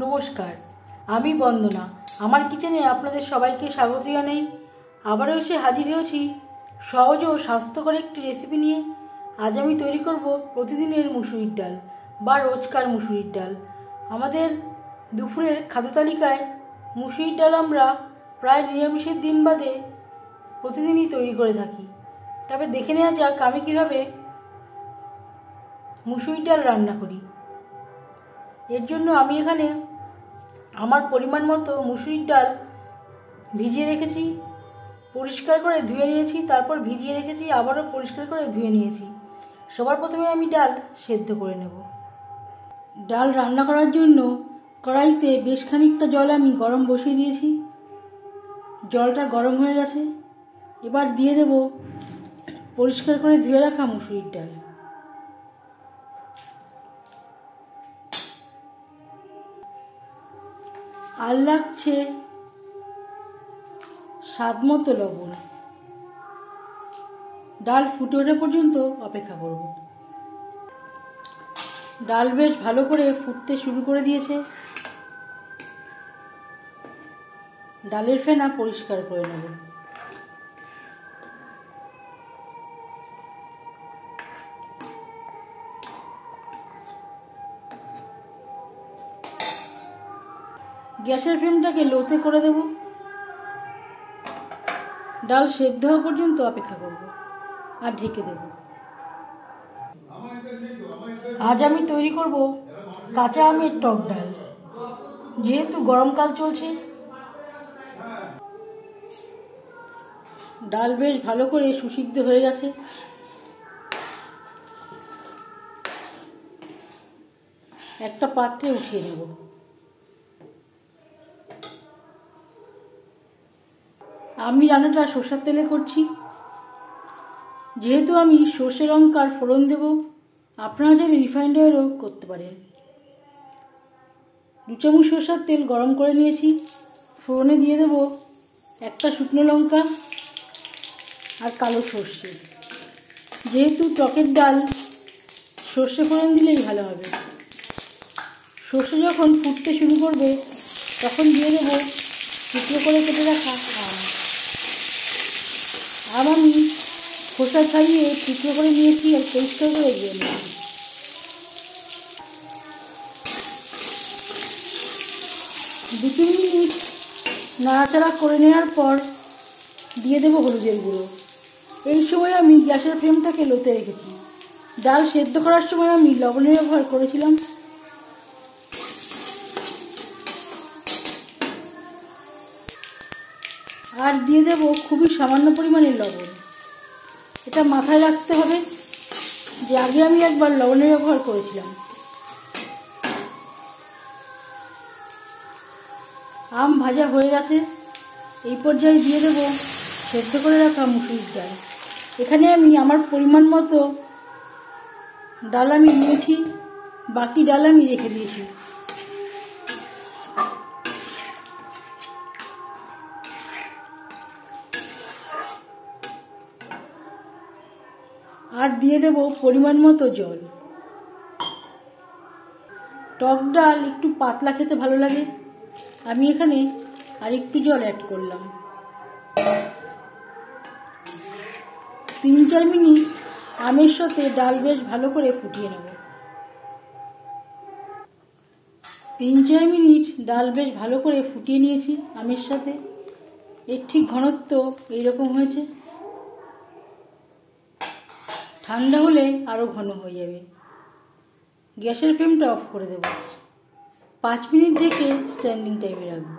নমস্কার, আমি বন্দনা। আমার কিচেনে আপনাদের সবাইকে স্বাগত জানাই। আবারও এসে হাজির হয়েছি সহজ ও স্বাস্থ্যকর একটি রেসিপি নিয়ে। আজ আমি তৈরি করব প্রতিদিনের মুসুরির ডাল বা রোজকার মুসুরির ডাল। আমাদের দুপুরের খাদ্য তালিকায় মুসুরির ডাল আমরা প্রায় নিরামিষের দিন বাদে প্রতিদিনই তৈরি করে থাকি। তবে দেখে নেওয়া যাক আমি কীভাবে মুসুরির ডাল রান্না করি। এর জন্য আমি এখানে আমার পরিমাণ মতো মুসুরির ডাল ভিজিয়ে রেখেছি, পরিষ্কার করে ধুয়ে নিয়েছি, তারপর ভিজিয়ে রেখেছি, আবারও পরিষ্কার করে ধুয়ে নিয়েছি। সবার প্রথমে আমি ডাল সেদ্ধ করে নেব। ডাল রান্না করার জন্য কড়াইতে বেশ খানিকটা জল আমি গরম বসিয়ে দিয়েছি। জলটা গরম হয়ে গেছে। এবার দিয়ে দেব পরিষ্কার করে ধুয়ে রাখা মুসুরির ডাল। আর লাগছে স্বাদ মতো লবণ। ডাল ফুটে ওঠা পর্যন্ত অপেক্ষা করব। ডাল বেশ ভালো করে ফুটতে শুরু করে দিয়েছে। ডালের ফেনা পরিষ্কার করে নেব। গ্যাসের ফ্লেমটাকে লোতে করে দেব। ডাল সেদ্ধ হওয়া পর্যন্ত অপেক্ষা করব আর ঢেকে দেব। আজ আমি তৈরি করব কাঁচা আমের টক ডাল। যেহেতু গরমকাল চলছে, ডাল বেশ ভালো করে সুসিদ্ধ হয়ে গেছে। একটা পাত্রে উঠিয়ে নেব। আমি রান্নাটা সরষের তেলে করছি। যেহেতু আমি সর্ষে লঙ্কার ফোড়ন দেব, আপনারা চাইলে রিফাইন্ড অয়েলও করতে পারেন। 2 চামচ সরষের তেল গরম করে নিয়েছি। ফোড়নে দিয়ে দেব একটা শুকনো লঙ্কা আর কালো সর্ষে। যেহেতু টকের ডাল, সর্ষে ফোড়ন দিলেই ভালো হবে। সর্ষে যখন ফুটতে শুরু করবে তখন দিয়ে দেব টুকরো করে কেটে রাখা আম। আমি খোসা ছাড়িয়ে টুকরো করে নিয়েছি আর পরিষ্কার করে দিয়ে নিয়েছি। দু 3 মিনিট নাড়াচাড়া করে নেওয়ার পর দিয়ে দেব হলুদের গুঁড়ো। এই সময় আমি গ্যাসের ফ্লেমটাকে লোতে রেখেছি। ডাল সেদ্ধ করার সময় আমি লবণের ব্যবহার করেছিলাম। আর দিয়ে দেব খুবই সামান্য পরিমাণের লবণ। এটা মাথায় রাখতে হবে যে আগে আমি একবার লবণের ব্যবহার করেছিলাম। আম ভাজা হয়ে গেছে। এই পর্যায়ে দিয়ে দেব সেদ্ধ করে রাখা মুসুরির ডাল। এখানে আমি আমার পরিমাণ মতো ডাল আমি নিয়েছি, বাকি ডাল আমি রেখে দিয়েছি। আর দিয়ে দেব পরিমাণ মতো জল। টক ডাল একটু পাতলা খেতে ভালো লাগে। আমি এখানে আর একটু জল অ্যাড করলাম। 3-4 মিনিট আমের সাথে ডাল বেশ ভালো করে ফুটিয়ে নেব। 3-4 মিনিট ডাল বেশ ভালো করে ফুটিয়ে নিয়েছি আমের সাথে। এর ঠিক ঘনত্ব এইরকম হয়েছে। ঠান্ডা হলে আরও ঘন হয়ে যাবে। গ্যাসের ফ্লেমটা অফ করে দেব। 5 মিনিট ঢেকে স্ট্যান্ডিং টাইমে রাখব।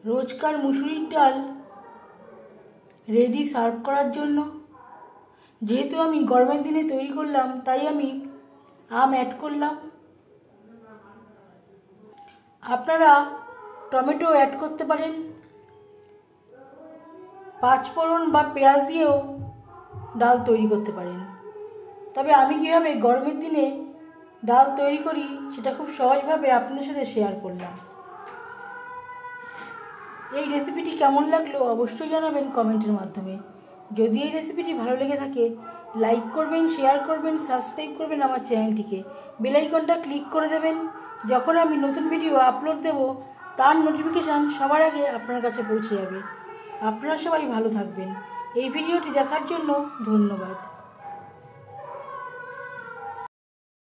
রোজকার মুসুরির ডাল রেডি সার্ভ করার জন্য। যেহেতু আমি গরমের দিনে তৈরি করলাম, তাই আমি আম অ্যাড করলাম। আপনারা টমেটো অ্যাড করতে পারেন। 5 ফোড়ন বা পেঁয়াজ দিয়েও ডাল তৈরি করতে পারেন। তবে আমি কীভাবে গরমের দিনে ডাল তৈরি করি সেটা খুব সহজভাবে আপনাদের সাথে শেয়ার করলাম। এই রেসিপিটি কেমন লাগলো অবশ্যই জানাবেন কমেন্টের মাধ্যমে। যদি এই রেসিপিটি ভালো লেগে থাকে লাইক করবেন, শেয়ার করবেন, সাবস্ক্রাইব করবেন আমার চ্যানেলটিকে। বেল আইকনটা ক্লিক করে দেবেন যখন আমি নতুন ভিডিও আপলোড দেব তার নোটিফিকেশান সবার আগে আপনার কাছে পৌঁছে যাবে। আপনারা সবাই ভালো থাকবেন। এই ভিডিওটি দেখার জন্য ধন্যবাদ।